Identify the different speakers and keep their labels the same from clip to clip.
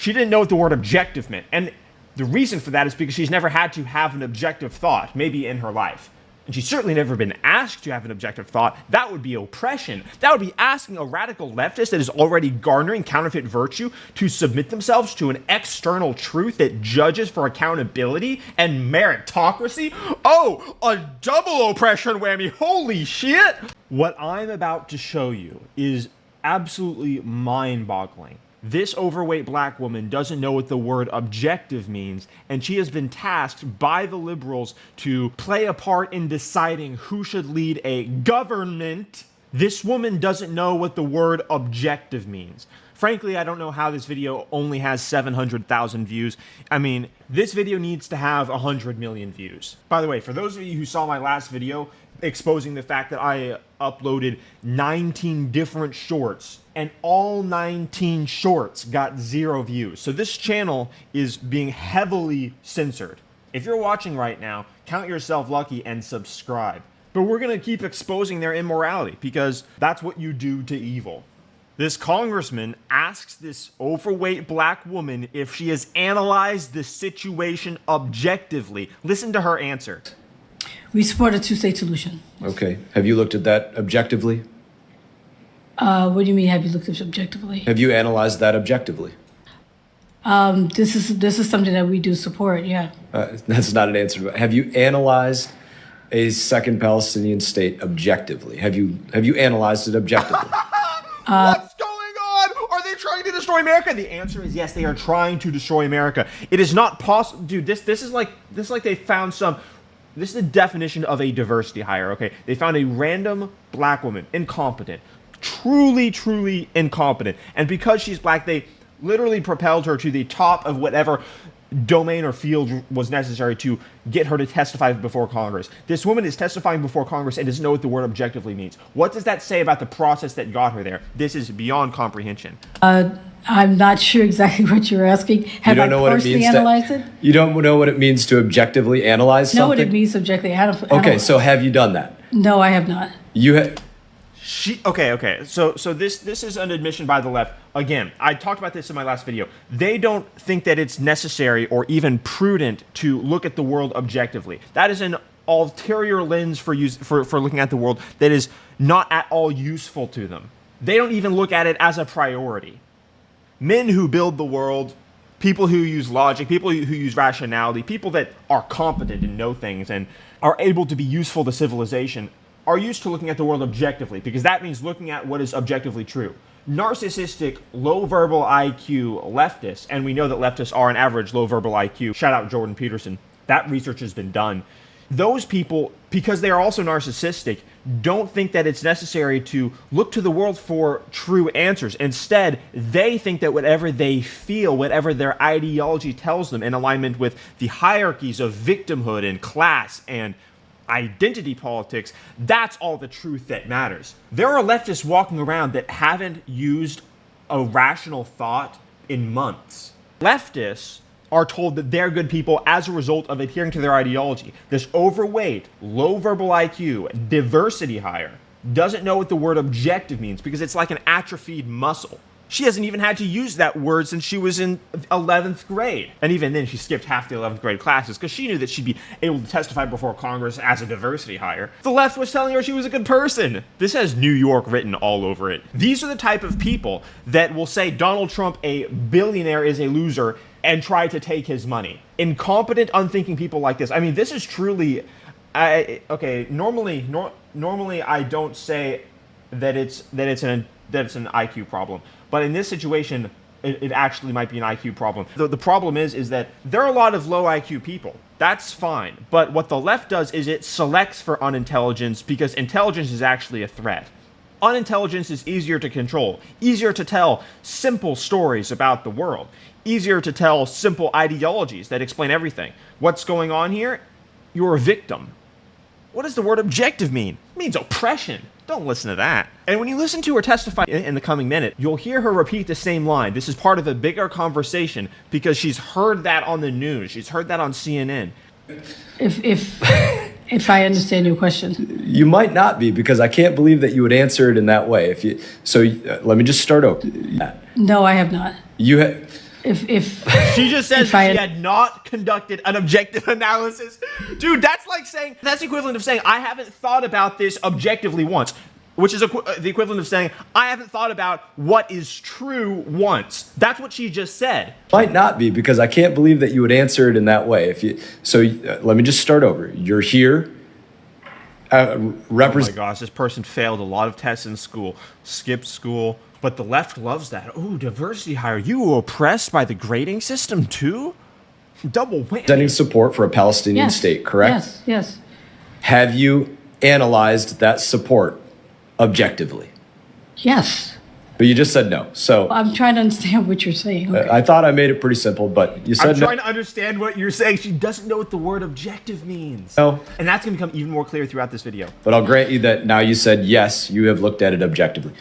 Speaker 1: She didn't know what the word objective meant. And the reason for that is because she's never had to have an objective thought, maybe in her life. And she's certainly never been asked to have an objective thought. That would be oppression. That would be asking a radical leftist that is already garnering counterfeit virtue to submit themselves to an external truth that judges for accountability and meritocracy. Oh, a double oppression whammy. Holy shit. What I'm about to show you is absolutely mind-boggling. This overweight black woman doesn't know what the word objective means, and she has been tasked by the liberals to play a part in deciding who should lead a government. This woman doesn't know what the word objective means. Frankly, I don't know how this video only has 700,000 views. I mean, this video needs to have 100 million views. By the way, for those of you who saw my last video exposing the fact that I uploaded 19 different shorts, and all 19 shorts got 0 views. So this channel is being heavily censored. If you're watching right now, count yourself lucky and subscribe. But we're gonna keep exposing their immorality because that's what you do to evil. This congressman asks this overweight black woman if she has analyzed the situation objectively. Listen to her answer.
Speaker 2: We support a two-state solution.
Speaker 3: Okay. Have you looked at that objectively?
Speaker 2: What do you mean, have you looked at it objectively?
Speaker 3: Have you analyzed that objectively?
Speaker 2: This is something that we do support, yeah.
Speaker 3: That's not an answer. Have you analyzed a second Palestinian state objectively? Have you analyzed it objectively?
Speaker 1: What's going on? Are they trying to destroy America? The answer is yes, they are trying to destroy America. It is not possible, dude. This is like they found some. This is the definition of a diversity hire. Okay, they found a random black woman, incompetent, truly incompetent, and because she's black, they literally propelled her to the top of whatever domain or field was necessary to get her to testify before Congress. This woman is testifying before Congress and doesn't know what the word objectively means. What does that say about the process that got her there? This is beyond comprehension.
Speaker 2: I'm not sure exactly what you're asking. Have I personally analyzed it?
Speaker 3: You don't know what it means to objectively analyze something?
Speaker 2: Know what it means to objectively analyze.
Speaker 3: Okay, so have you done that?
Speaker 2: No, I have not.
Speaker 3: You have.
Speaker 1: Okay. So this is an admission by the left. Again, I talked about this in my last video. They don't think that it's necessary or even prudent to look at the world objectively. That is an ulterior lens for looking at the world that is not at all useful to them. They don't even look at it as a priority. Men who build the world, people who use logic, people who use rationality, people that are competent and know things and are able to be useful to civilization are used to looking at the world objectively, because that means looking at what is objectively true. Narcissistic, low verbal IQ leftists, and we know that leftists are an average low verbal IQ, shout out Jordan Peterson, that research has been done. Those people, because they are also narcissistic, don't think that it's necessary to look to the world for true answers. Instead, they think that whatever they feel, whatever their ideology tells them in alignment with the hierarchies of victimhood and class and identity politics, that's all the truth that matters. There are leftists walking around that haven't used a rational thought in months. Leftists are told that they're good people as a result of adhering to their ideology. This overweight, low verbal IQ, diversity hire doesn't know what the word objective means because it's like an atrophied muscle. She hasn't even had to use that word since she was in 11th grade. And even then, she skipped half the 11th grade classes because she knew that she'd be able to testify before Congress as a diversity hire. The left was telling her she was a good person. This has New York written all over it. These are the type of people that will say Donald Trump, a billionaire, is a loser and try to take his money. Incompetent, unthinking people like this. I mean, this is truly... Normally I don't say that it's an IQ problem. But in this situation, it actually might be an IQ problem. The problem is that there are a lot of low IQ people. That's fine. But what the left does is it selects for unintelligence because intelligence is actually a threat. Unintelligence is easier to control, easier to tell simple stories about the world, easier to tell simple ideologies that explain everything. What's going on here? You're a victim. What does the word objective mean? It means oppression. Don't listen to that. And when you listen to her testify in the coming minute, you'll hear her repeat the same line. This is part of a bigger conversation because she's heard that on the news. She's heard that on CNN.
Speaker 2: If I understand your question.
Speaker 3: You might not be, because I can't believe that you would answer it in that way. Let me just start over.
Speaker 2: No, I have not. if
Speaker 1: She just says
Speaker 2: if I
Speaker 1: she had not conducted an objective analysis. Dude, that's like saying, that's the equivalent of saying, I haven't thought about this objectively once, which is the equivalent of saying, I haven't thought about what is true once. That's what she just said.
Speaker 3: Might not be, because I can't believe that you would answer it in that way. Let me just start over. You're here.
Speaker 1: Oh my gosh, this person failed a lot of tests in school, skipped school, but the left loves that. Oh, diversity hire. You were oppressed by the grading system too? Double whammy.
Speaker 3: Sending support for a Palestinian state, correct?
Speaker 2: Yes, yes.
Speaker 3: Have you analyzed that support objectively?
Speaker 2: Yes.
Speaker 3: But you just said no. So
Speaker 2: I'm trying to understand what you're saying. Okay.
Speaker 3: I thought I made it pretty simple, but you said
Speaker 1: I'm trying to understand what you're saying. She doesn't know what the word objective means.
Speaker 3: No.
Speaker 1: And that's going to become even more clear throughout this video.
Speaker 3: But I'll grant you that now you said yes, you have looked at it objectively.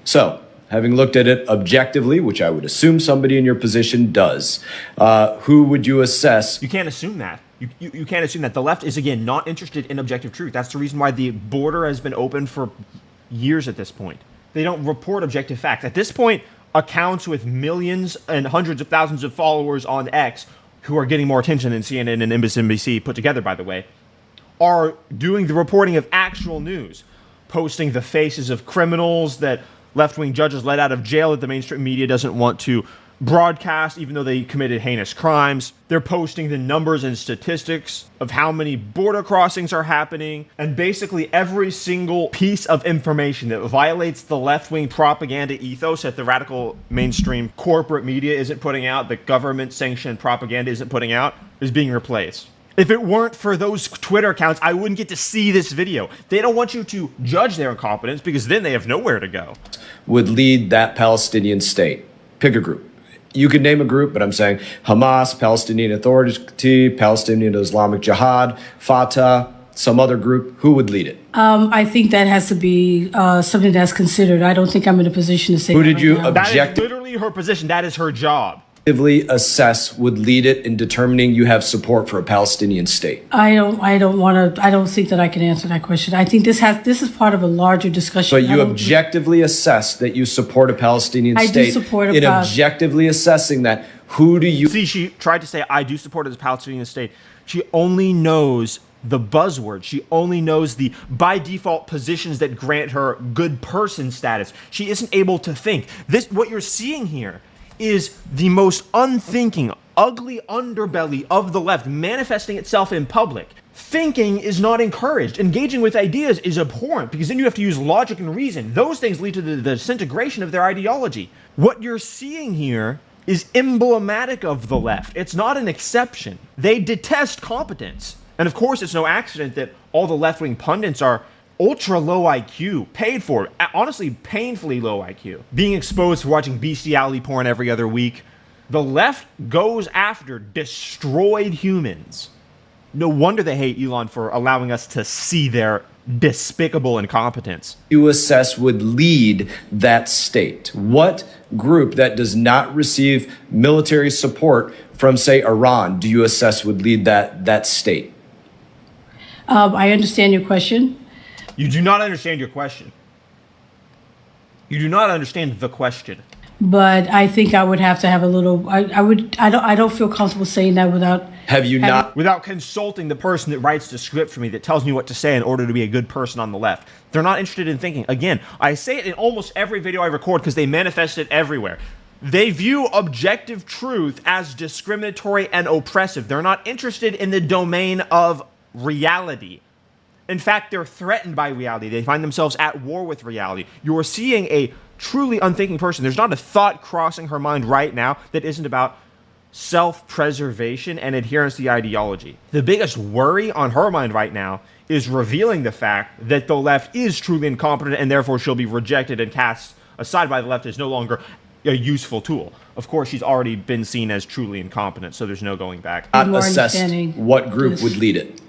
Speaker 3: So, having looked at it objectively, which I would assume somebody in your position does, who would you assess?
Speaker 1: You can't assume that. You can't assume that. The left is, again, not interested in objective truth. That's the reason why the border has been open for years at this point. They don't report objective facts. At this point, accounts with millions and hundreds of thousands of followers on X, who are getting more attention than CNN and MSNBC put together, by the way, are doing the reporting of actual news, posting the faces of criminals that left-wing judges let out of jail that the mainstream media doesn't want to broadcast, even though they committed heinous crimes. They're posting the numbers and statistics of how many border crossings are happening, and basically every single piece of information that violates the left-wing propaganda ethos that the radical mainstream corporate media isn't putting out, the government-sanctioned propaganda isn't putting out, is being replaced. If it weren't for those Twitter accounts, I wouldn't get to see this video. They don't want you to judge their incompetence, because then they have nowhere to go.
Speaker 3: Would lead that Palestinian state? Pick a group. You could name a group, but I'm saying Hamas, Palestinian Authority, Palestinian Islamic Jihad, Fatah, some other group. Who would lead it?
Speaker 2: I think that has to be something that's considered. I don't think I'm in a position to say.
Speaker 3: Who did you
Speaker 2: now.
Speaker 1: That is literally her position. That is her job.
Speaker 3: Assess would lead it in determining you have support for a Palestinian state?
Speaker 2: I don't think that I can answer that question. I think this is part of a larger discussion.
Speaker 3: But you objectively assess that you support a Palestinian state.
Speaker 2: I do support a
Speaker 3: in objectively assessing that, who do you
Speaker 1: see? She tried to say, I do support a Palestinian state. She only knows the buzzword. She only knows the by default positions that grant her good person status. She isn't able to think. What you're seeing here is the most unthinking, ugly underbelly of the left manifesting itself in public. Thinking is not encouraged. Engaging with ideas is abhorrent, because then you have to use logic and reason. Those things lead to the disintegration of their ideology. What you're seeing here is emblematic of the left. It's not an exception. They detest competence. And of course, it's no accident that all the left-wing pundits are ultra low IQ, paid for, honestly, painfully low IQ, being exposed for watching bestiality porn every other week. The left goes after destroyed humans. No wonder they hate Elon for allowing us to see their despicable incompetence.
Speaker 3: You assess would lead that state? What group that does not receive military support from, say, Iran, do you assess would lead that state?
Speaker 2: I understand your question.
Speaker 1: You do not understand your question. You do not understand the question.
Speaker 2: But I think I would have to have a little. I don't feel comfortable saying that without.
Speaker 1: Without consulting the person that writes the script for me, that tells me what to say in order to be a good person on the left. They're not interested in thinking. Again, I say it in almost every video I record because they manifest it everywhere. They view objective truth as discriminatory and oppressive. They're not interested in the domain of reality. In fact, they're threatened by reality. They find themselves at war with reality. You're seeing a truly unthinking person. There's not a thought crossing her mind right now that isn't about self-preservation and adherence to the ideology. The biggest worry on her mind right now is revealing the fact that the left is truly incompetent, and therefore she'll be rejected and cast aside by the left as no longer a useful tool. Of course, she's already been seen as truly incompetent, so there's no going back.
Speaker 3: Not assessed what group would lead it.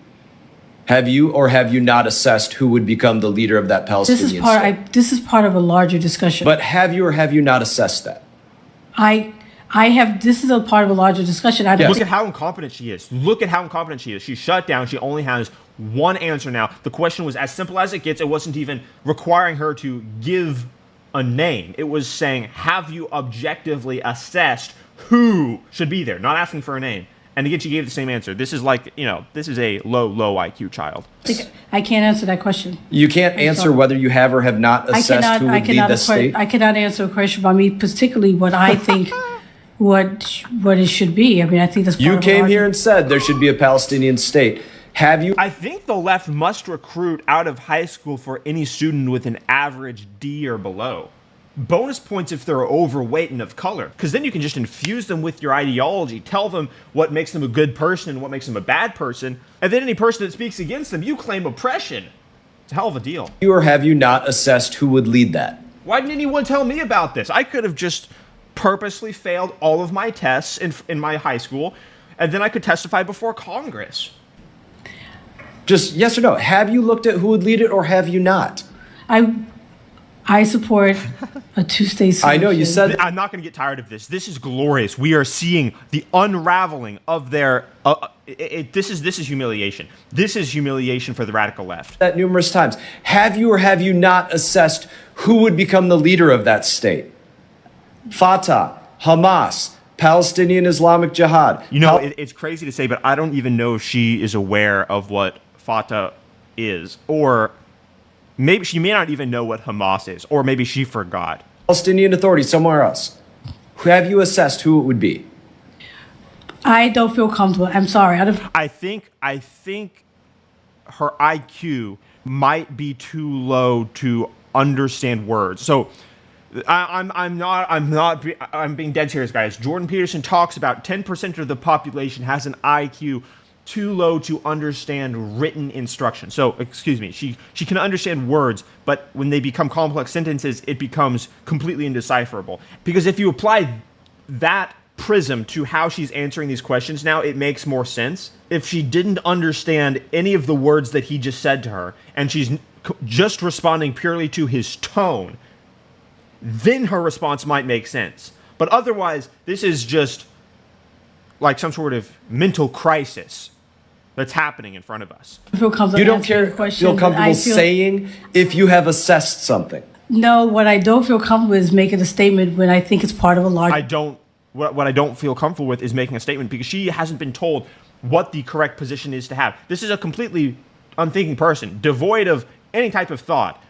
Speaker 3: Have you or have you not assessed who would become the leader of that Palestinian state?
Speaker 2: This is part of a larger discussion.
Speaker 3: But have you or have you not assessed that?
Speaker 2: I have. This is a part of a larger discussion.
Speaker 1: Yes. Look at how incompetent she is. Look at how incompetent she is. She's shut down. She only has one answer now. The question was as simple as it gets. It wasn't even requiring her to give a name. It was saying, have you objectively assessed who should be there? Not asking for a name. And again, she gave the same answer. This is like, this is a low IQ child.
Speaker 2: I can't answer that question.
Speaker 3: You can't answer whether you have or have not assessed who would lead the state?
Speaker 2: I cannot answer a question about me, particularly what I think what it should be. I mean, I think that's part
Speaker 3: You
Speaker 2: of
Speaker 3: came here and said there should be a Palestinian state. Have you?
Speaker 1: I think the left must recruit out of high school for any student with an average D or below. Bonus points if they're overweight and of color, because then you can just infuse them with your ideology, tell them what makes them a good person and what makes them a bad person, and then any person that speaks against them, you claim oppression. It's a hell of a deal.
Speaker 3: Or have you not assessed who would lead that?
Speaker 1: Why didn't anyone tell me about this? I could have just purposely failed all of my tests in my high school, and then I could testify before Congress.
Speaker 3: Just yes or no. Have you looked at who would lead it or have you not?
Speaker 2: I support a two-state solution.
Speaker 3: I know you said.
Speaker 1: I'm not going to get tired of this. This is glorious. We are seeing the unraveling of their. This is humiliation. This is humiliation for the radical left.
Speaker 3: That numerous times. Have you or have you not assessed who would become the leader of that state? Fatah, Hamas, Palestinian Islamic Jihad.
Speaker 1: It's crazy to say, but I don't even know if she is aware of what Fatah is, or maybe she may not even know what Hamas is, or maybe she forgot.
Speaker 3: Palestinian Authority somewhere else. Have you assessed who it would be?
Speaker 2: I don't feel comfortable. I'm sorry.
Speaker 1: I think her IQ might be too low to understand words. So I'm being dead serious, guys. Jordan Peterson talks about 10% of the population has an IQ too low to understand written instruction. So, excuse me, she can understand words, but when they become complex sentences, it becomes completely indecipherable. Because if you apply that prism to how she's answering these questions now, it makes more sense. If she didn't understand any of the words that he just said to her, and she's just responding purely to his tone, then her response might make sense. But otherwise, this is just like some sort of mental crisis that's happening in front of us.
Speaker 3: You don't feel comfortable saying if you have assessed something?
Speaker 2: No, what I don't feel comfortable is making a statement when I think it's part of a larger...
Speaker 1: What I don't feel comfortable with is making a statement because she hasn't been told what the correct position is to have. This is a completely unthinking person, devoid of any type of thought.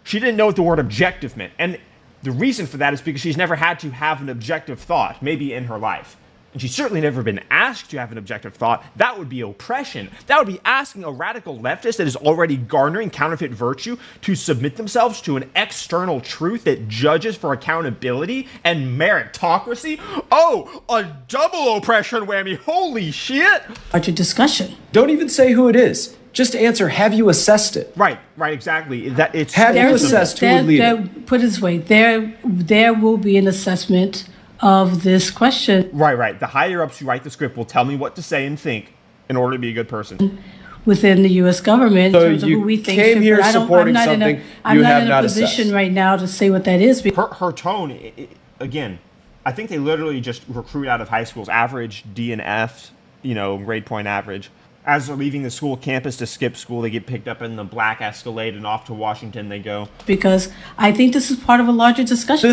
Speaker 1: She didn't know what the word objective meant. And the reason for that is because she's never had to have an objective thought, maybe in her life. And she's certainly never been asked to have an objective thought. That would be oppression. That would be asking a radical leftist that is already garnering counterfeit virtue to submit themselves to an external truth that judges for accountability and meritocracy. Oh, a double oppression whammy. Holy shit.
Speaker 2: Larger discussion.
Speaker 3: Don't even say who it is. Just answer, have you assessed it?
Speaker 1: Right, exactly. Have
Speaker 3: you assessed who would lead it?
Speaker 2: Put it this way, there will be an assessment of this question.
Speaker 1: Right. The higher-ups who write the script will tell me what to say and think in order to be a good person.
Speaker 2: Within the U.S. government,
Speaker 3: so
Speaker 2: in terms of who we think
Speaker 3: came here supporting something
Speaker 2: I'm not in a
Speaker 3: assessed.
Speaker 2: position right now to say what that is.
Speaker 1: Her tone, again, I think they literally just recruit out of high schools, average D and F, grade point average. As they're leaving the school campus to skip school, they get picked up in the black Escalade and off to Washington they go.
Speaker 2: Because I think this is part of a larger discussion.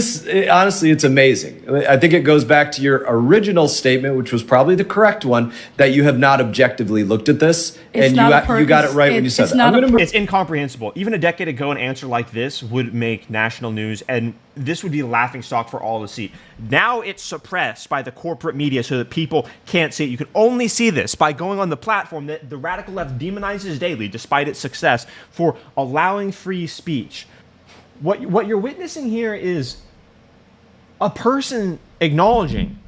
Speaker 3: Honestly, it's amazing. I think it goes back to your original statement, which was probably the correct one, that you have not objectively looked at this. And you got it right when you said that.
Speaker 1: It's incomprehensible. Even a decade ago, an answer like this would make national news, and this would be a laughingstock for all to see. Now it's suppressed by the corporate media so that people can't see it. You can only see this by going on the platform that the radical left demonizes daily, despite its success, for allowing free speech. What you're witnessing here is a person acknowledging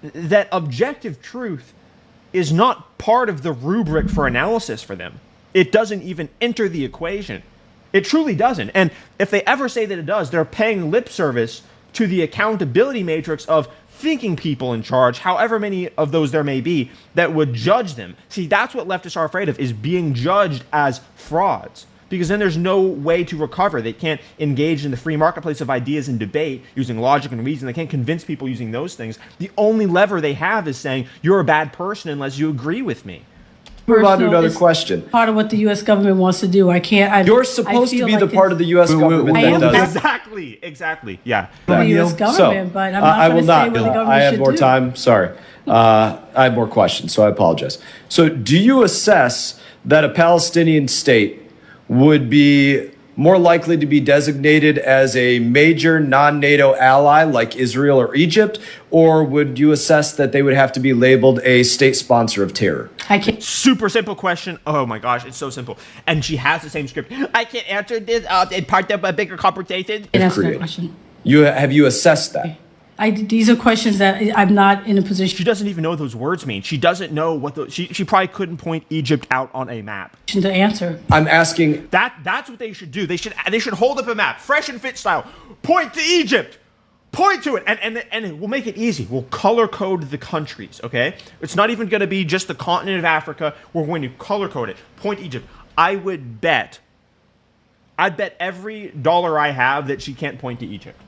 Speaker 1: that objective truth is not part of the rubric for analysis for them. It doesn't even enter the equation. It truly doesn't. And if they ever say that it does, they're paying lip service to the accountability matrix of thinking people in charge, however many of those there may be, that would judge them. See, that's what leftists are afraid of, is being judged as frauds. Because then there's no way to recover. They can't engage in the free marketplace of ideas and debate using logic and reason. They can't convince people using those things. The only lever they have is saying, you're a bad person unless you agree with me.
Speaker 3: Move on to another question.
Speaker 2: Part of what the U.S. government wants to do.
Speaker 3: You're supposed to be the part of the U.S. government that does.
Speaker 1: Exactly. Exactly. Yeah.
Speaker 2: The U.S.
Speaker 3: So,
Speaker 2: government, but I'm not
Speaker 3: I
Speaker 2: going
Speaker 3: will
Speaker 2: to say
Speaker 3: not.
Speaker 2: what the government
Speaker 3: I have
Speaker 2: should
Speaker 3: more
Speaker 2: do.
Speaker 3: time. Sorry. I have more questions, so I apologize. So, do you assess that a Palestinian state would be more likely to be designated as a major non-NATO ally like Israel or Egypt, or would you assess that they would have to be labeled a state sponsor of terror?
Speaker 2: I can't.
Speaker 1: Super simple question. Oh my gosh, it's so simple. And she has the same script. I can't answer this. It's part of a bigger conversation.
Speaker 2: Answer that
Speaker 3: Create.
Speaker 2: question.
Speaker 3: Have you assessed that?
Speaker 2: These are questions that I'm not in a position
Speaker 1: She doesn't even know what those words mean. She doesn't know what she probably couldn't point Egypt out on a map.
Speaker 2: to answer.
Speaker 3: I'm asking.
Speaker 1: That's what they should do. They should hold up a map, fresh and fit style. Point to Egypt. Point to it, and we'll make it easy. We'll color code the countries. Okay, it's not even going to be just the continent of Africa. We're going to color code it. Point Egypt. I'd bet every dollar I have that she can't point to Egypt.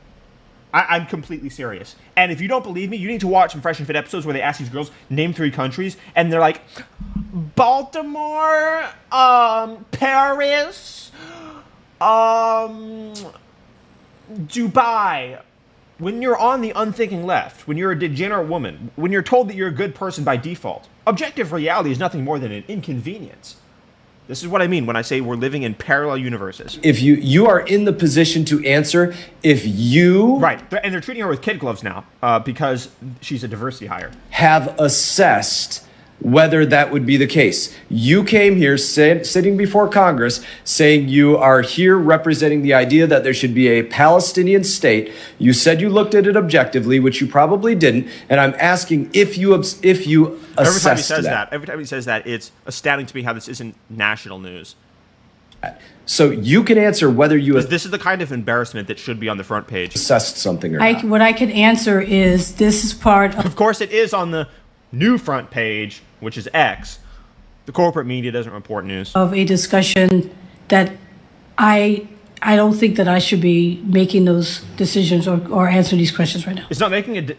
Speaker 1: I'm completely serious. And if you don't believe me, you need to watch some Fresh and Fit episodes where they ask these girls, name 3 countries, and they're like, Baltimore, Paris, Dubai. When you're on the unthinking left, when you're a degenerate woman, when you're told that you're a good person by default, objective reality is nothing more than an inconvenience. This is what I mean when I say we're living in parallel universes.
Speaker 3: If you are in the position to answer, if you
Speaker 1: Right, and they're treating her with kid gloves now because she's a diversity hire.
Speaker 3: have assessed whether that would be the case. You came here sitting before Congress saying you are here representing the idea that there should be a Palestinian state. You said you looked at it objectively, which you probably didn't, and I'm asking if you assessed
Speaker 1: Every time he says that, it's astounding to me how this isn't national news.
Speaker 3: So you can answer whether you
Speaker 1: This is the kind of embarrassment that should be on the front page.
Speaker 3: assessed something or not.
Speaker 2: What I can answer is this is part of
Speaker 1: Of course, it is on the new front page, which is X. The corporate media doesn't report news.
Speaker 2: a discussion that I don't think that I should be making those decisions or answer these questions right now.
Speaker 1: It's not making a...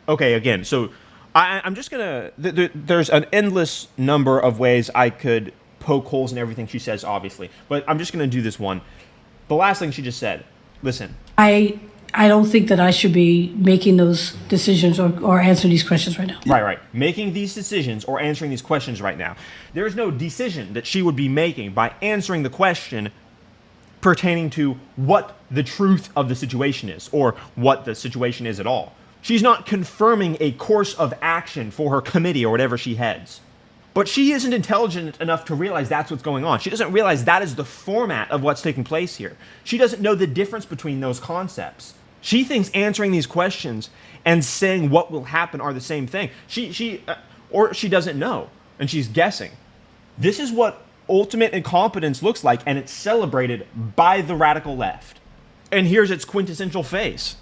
Speaker 1: Okay, again, so I'm just going to... There's an endless number of ways I could poke holes in everything she says, obviously. But I'm just going to do this one. The last thing she just said. Listen.
Speaker 2: I don't think that I should be making those decisions or answer these questions right now.
Speaker 1: Right. Making these decisions or answering these questions right now. There is no decision that she would be making by answering the question pertaining to what the truth of the situation is or what the situation is at all. She's not confirming a course of action for her committee or whatever she heads. But she isn't intelligent enough to realize that's what's going on. She doesn't realize that is the format of what's taking place here. She doesn't know the difference between those concepts. She thinks answering these questions and saying what will happen are the same thing. Or she doesn't know, and she's guessing. This is what ultimate incompetence looks like, and it's celebrated by the radical left. And here's its quintessential face.